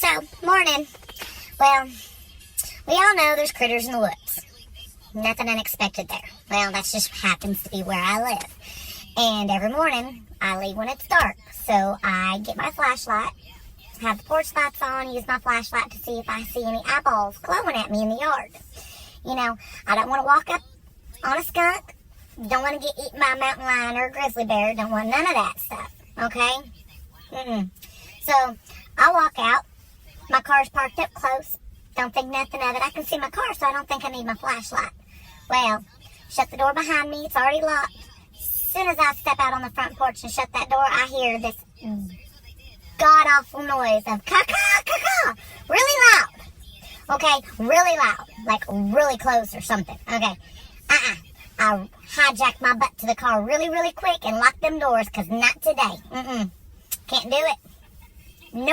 So, morning. Well, we all know there's critters in the woods. Nothing unexpected there. Well, that just happens to be where I live. And every morning, I leave when it's dark. So I get my flashlight, have the porch lights on, use my flashlight to see if I see any eyeballs glowing at me in the yard. You know, I don't want to walk up on a skunk. Don't want to get eaten by a mountain lion or a grizzly bear. Don't want none of that stuff. Okay? So I walk out. My car's parked up close. Don't think nothing of it. I can see my car, so I don't think I need my flashlight. Well, shut the door behind me. It's already locked. As soon as I step out on the front porch and shut that door, I hear this god-awful noise of caw-caw, really loud. Okay, really loud. Like really close or something. Okay. I hijacked my butt to the car really, really quick and locked them doors, because not today. Can't do it.